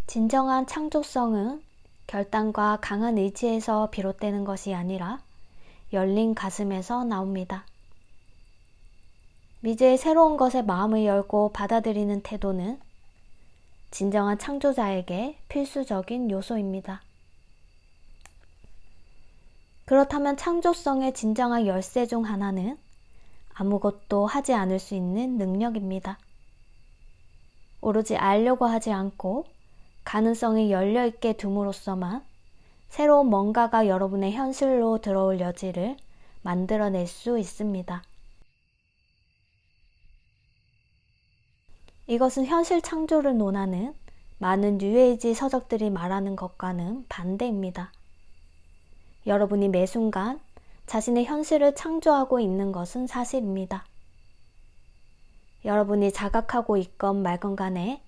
진정한 창조성은 결단과 강한 의지에서 비롯되는 것이 아니라 열린 가슴에서 나옵니다. 미래의 새로운 것에 마음을 열고 받아들이는 태도는 진정한 창조자에게 필수적인 요소입니다. 그렇다면 창조성의 진정한 열쇠 중 하나는 아무것도 하지 않을 수 있는 능력입니다. 오로지 알려고 하지 않고 가능성이 열려있게 둠으로써만 새로운 뭔가가 여러분의 현실로 들어올 여지를 만들어낼 수 있습니다. 이것은 현실 창조를 논하는 많은 뉴에이지 서적들이 말하는 것과는 반대입니다. 여러분이 매 순간 자신의 현실을 창조하고 있는 것은 사실입니다. 여러분이 자각하고 있건 말건 간에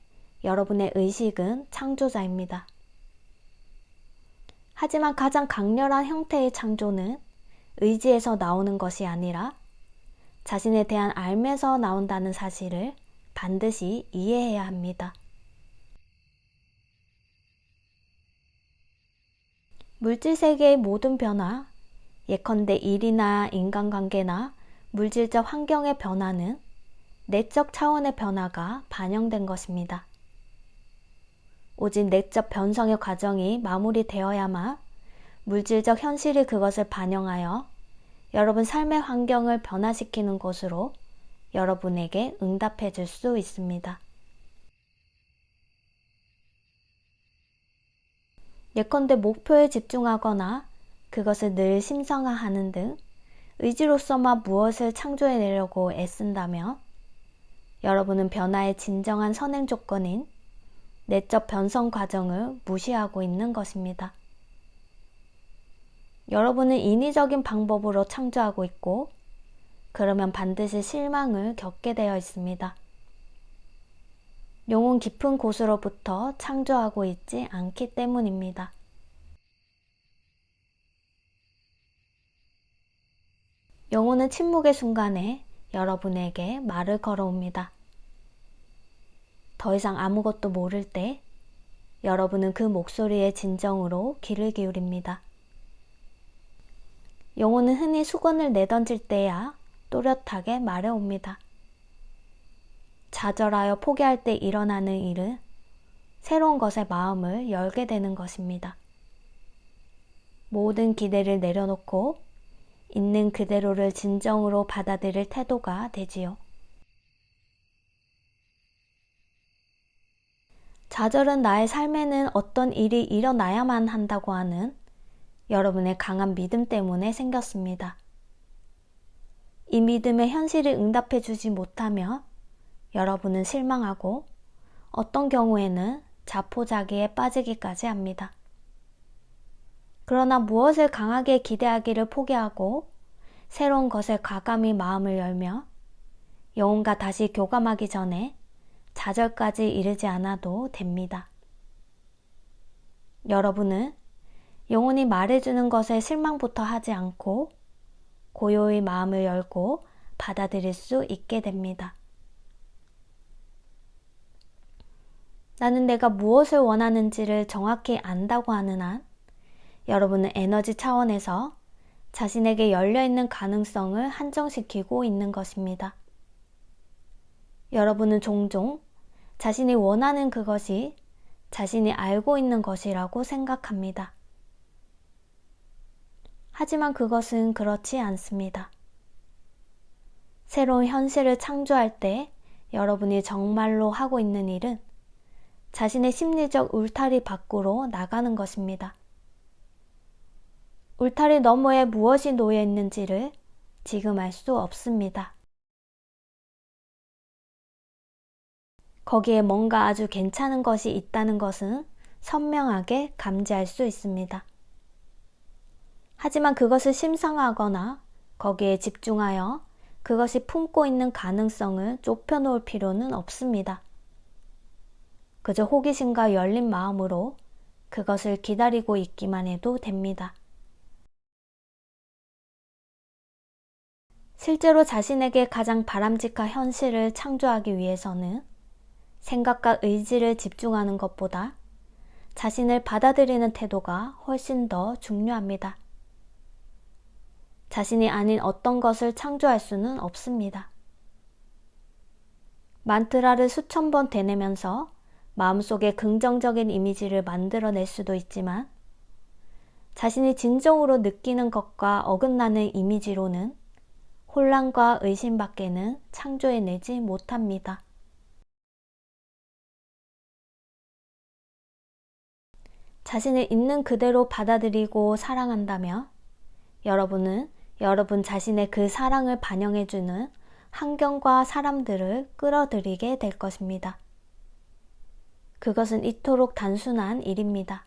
여러분의 의식은 창조자입니다. 하지만 가장 강렬한 형태의 창조는 의지에서 나오는 것이 아니라 자신에 대한 알매서 나온다는 사실을 반드시 이해해야 합니다. 물질 세계의 모든 변화, 예컨대 일이나 인간관계나 물질적 환경의 변화는 내적 차원의 변화가 반영된 것입니다. 오직 내적 변성의 과정이 마무리되어야만 물질적 현실이 그것을 반영하여 여러분 삶의 환경을 변화시키는 것으로 여러분에게 응답해 줄 수 있습니다. 예컨대 목표에 집중하거나 그것을 늘 심상화하는 등 의지로서만 무엇을 창조해내려고 애쓴다면 여러분은 변화의 진정한 선행 조건인 내적 변성 과정을 무시하고 있는 것입니다. 여러분은 인위적인 방법으로 창조하고 있고 그러면 반드시 실망을 겪게 되어 있습니다. 영혼 깊은 곳으로부터 창조하고 있지 않기 때문입니다. 영혼은 침묵의 순간에 여러분에게 말을 걸어옵니다. 더 이상 아무것도 모를 때 여러분은 그 목소리의 진정으로 귀를 기울입니다. 영혼은 흔히 수건을 내던질 때야 또렷하게 말해옵니다. 좌절하여 포기할 때 일어나는 일은 새로운 것에 마음을 열게 되는 것입니다. 모든 기대를 내려놓고 있는 그대로를 진정으로 받아들일 태도가 되지요. 좌절은 나의 삶에는 어떤 일이 일어나야만 한다고 하는 여러분의 강한 믿음 때문에 생겼습니다. 이 믿음에 현실이 응답해 주지 못하면 여러분은 실망하고 어떤 경우에는 자포자기에 빠지기까지 합니다. 그러나 무엇을 강하게 기대하기를 포기하고 새로운 것에 과감히 마음을 열며 영혼과 다시 교감하기 전에 좌절까지 이르지 않아도 됩니다. 여러분은 영혼이 말해주는 것에 실망부터 하지 않고 고요히 마음을 열고 받아들일 수 있게 됩니다. 나는 내가 무엇을 원하는지를 정확히 안다고 하는 한 여러분은 에너지 차원에서 자신에게 열려있는 가능성을 한정시키고 있는 것입니다. 여러분은 종종 자신이 원하는 그것이 자신이 알고 있는 것이라고 생각합니다. 하지만 그것은 그렇지 않습니다. 새로운 현실을 창조할 때 여러분이 정말로 하고 있는 일은 자신의 심리적 울타리 밖으로 나가는 것입니다. 울타리 너머에 무엇이 놓여 있는지를 지금 알 수 없습니다. 거기에 뭔가 아주 괜찮은 것이 있다는 것은 선명하게 감지할 수 있습니다. 하지만 그것을 심상하거나 거기에 집중하여 그것이 품고 있는 가능성을 좁혀놓을 필요는 없습니다. 그저 호기심과 열린 마음으로 그것을 기다리고 있기만 해도 됩니다. 실제로 자신에게 가장 바람직한 현실을 창조하기 위해서는 생각과 의지를 집중하는 것보다 자신을 받아들이는 태도가 훨씬 더 중요합니다. 자신이 아닌 어떤 것을 창조할 수는 없습니다. 만트라를 수천 번 되뇌면서 마음속에 긍정적인 이미지를 만들어낼 수도 있지만 자신이 진정으로 느끼는 것과 어긋나는 이미지로는 혼란과 의심밖에는 창조해내지 못합니다. 자신을 있는 그대로 받아들이고 사랑한다면 여러분은 여러분 자신의 그 사랑을 반영해주는 환경과 사람들을 끌어들이게 될 것입니다. 그것은 이토록 단순한 일입니다.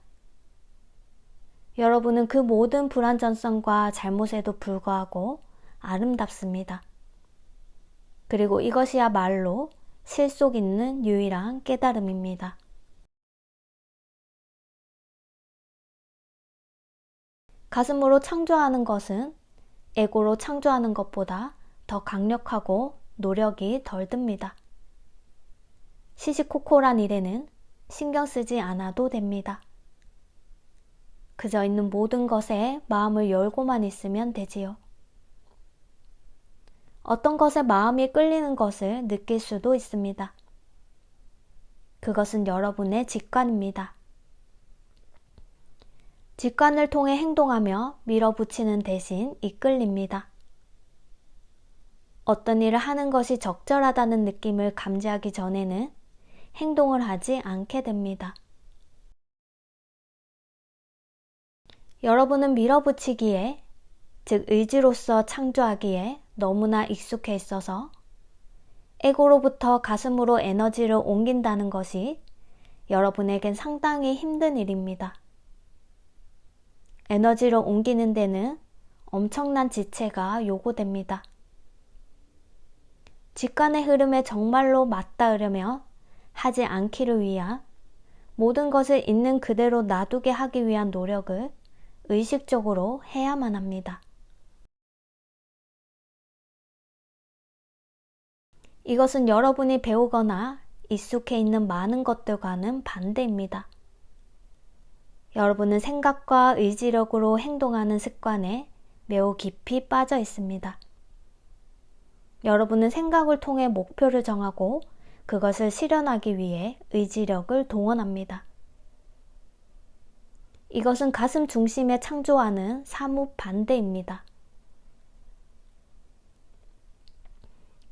여러분은 그 모든 불완전성과 잘못에도 불구하고 아름답습니다. 그리고 이것이야말로 실속 있는 유일한 깨달음입니다. 가슴으로 창조하는 것은 에고로 창조하는 것보다 더 강력하고 노력이 덜 듭니다. 시시콜콜한 일에는 신경 쓰지 않아도 됩니다. 그저 있는 모든 것에 마음을 열고만 있으면 되지요. 어떤 것에 마음이 끌리는 것을 느낄 수도 있습니다. 그것은 여러분의 직관입니다. 직관을 통해 행동하며 밀어붙이는 대신 이끌립니다. 어떤 일을 하는 것이 적절하다는 느낌을 감지하기 전에는 행동을 하지 않게 됩니다. 여러분은 밀어붙이기에, 즉 의지로서 창조하기에 너무나 익숙해 있어서 에고로부터 가슴으로 에너지를 옮긴다는 것이 여러분에겐 상당히 힘든 일입니다. 에너지를 옮기는 데는 엄청난 지체가 요구됩니다. 직관의 흐름에 정말로 맞닿으려며 하지 않기를 위한 모든 것을 있는 그대로 놔두게 하기 위한 노력을 의식적으로 해야만 합니다. 이것은 여러분이 배우거나 익숙해 있는 많은 것들과는 반대입니다. 여러분은 생각과 의지력으로 행동하는 습관에 매우 깊이 빠져 있습니다. 여러분은 생각을 통해 목표를 정하고 그것을 실현하기 위해 의지력을 동원합니다. 이것은 가슴 중심에 창조하는 사뭇 반대입니다.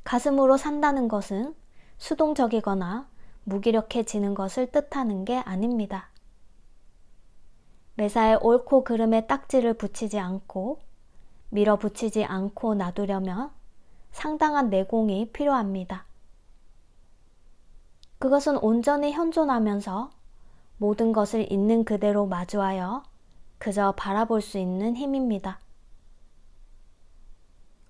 가슴으로 산다는 것은 수동적이거나 무기력해지는 것을 뜻하는 게 아닙니다. 매사에 옳고 그름의 딱지를 붙이지 않고 밀어붙이지 않고 놔두려면 상당한 내공이 필요합니다. 그것은 온전히 현존하면서 모든 것을 있는 그대로 마주하여 그저 바라볼 수 있는 힘입니다.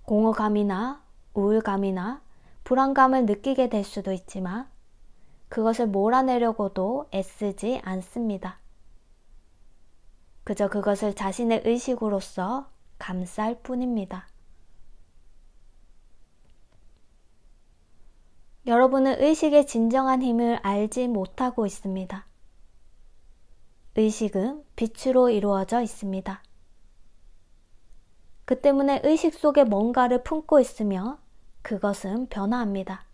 공허감이나 우울감이나 불안감을 느끼게 될 수도 있지만 그것을 몰아내려고도 애쓰지 않습니다. 그저 그것을 자신의 의식으로서 감쌀 뿐입니다. 여러분은 의식의 진정한 힘을 알지 못하고 있습니다. 의식은 빛으로 이루어져 있습니다. 그 때문에 의식 속에 뭔가를 품고 있으며 그것은 변화합니다.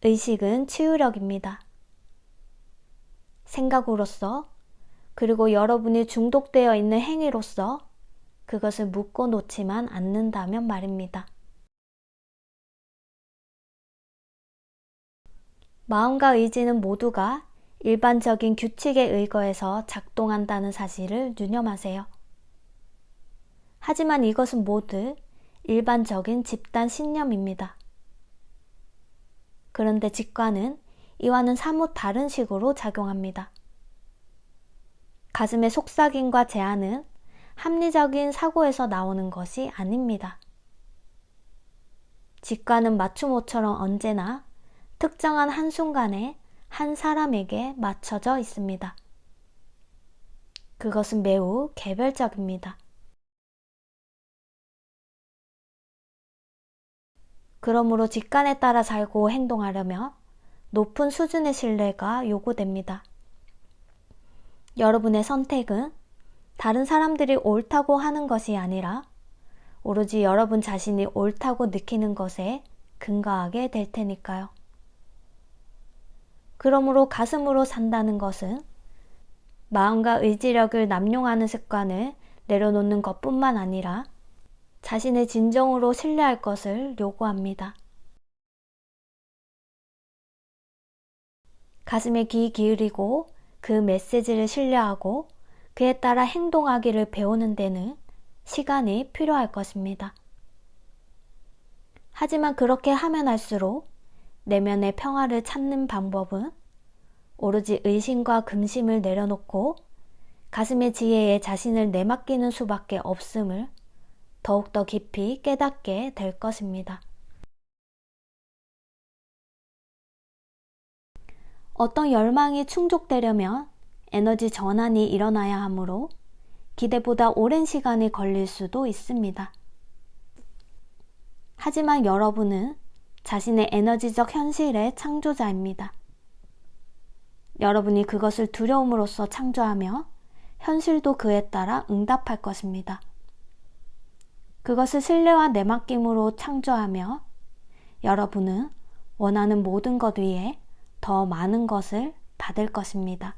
의식은 치유력입니다. 생각으로서 그리고 여러분이 중독되어 있는 행위로서 그것을 묶어 놓지만 않는다면 말입니다. 마음과 의지는 모두가 일반적인 규칙에 의거해서 작동한다는 사실을 유념하세요. 하지만 이것은 모두 일반적인 집단 신념입니다. 그런데 직관은 이와는 사뭇 다른 식으로 작용합니다. 가슴의 속삭임과 제한은 합리적인 사고에서 나오는 것이 아닙니다. 직관은 맞춤옷처럼 언제나 특정한 한순간에 한 사람에게 맞춰져 있습니다. 그것은 매우 개별적입니다. 그러므로 직관에 따라 살고 행동하려면 높은 수준의 신뢰가 요구됩니다. 여러분의 선택은 다른 사람들이 옳다고 하는 것이 아니라 오로지 여러분 자신이 옳다고 느끼는 것에 근거하게 될 테니까요. 그러므로 가슴으로 산다는 것은 마음과 의지력을 남용하는 습관을 내려놓는 것뿐만 아니라 자신의 진정으로 신뢰할 것을 요구합니다. 가슴에 귀 기울이고 그 메시지를 신뢰하고 그에 따라 행동하기를 배우는 데는 시간이 필요할 것입니다. 하지만 그렇게 하면 할수록 내면의 평화를 찾는 방법은 오로지 의심과 근심을 내려놓고 가슴의 지혜에 자신을 내맡기는 수밖에 없음을 더욱더 깊이 깨닫게 될 것입니다. 어떤 열망이 충족되려면 에너지 전환이 일어나야 하므로 기대보다 오랜 시간이 걸릴 수도 있습니다. 하지만 여러분은 자신의 에너지적 현실의 창조자입니다. 여러분이 그것을 두려움으로써 창조하며 현실도 그에 따라 응답할 것입니다. 그것을 신뢰와 내맡김으로 창조하며 여러분은 원하는 모든 것 위에 더 많은 것을 받을 것입니다.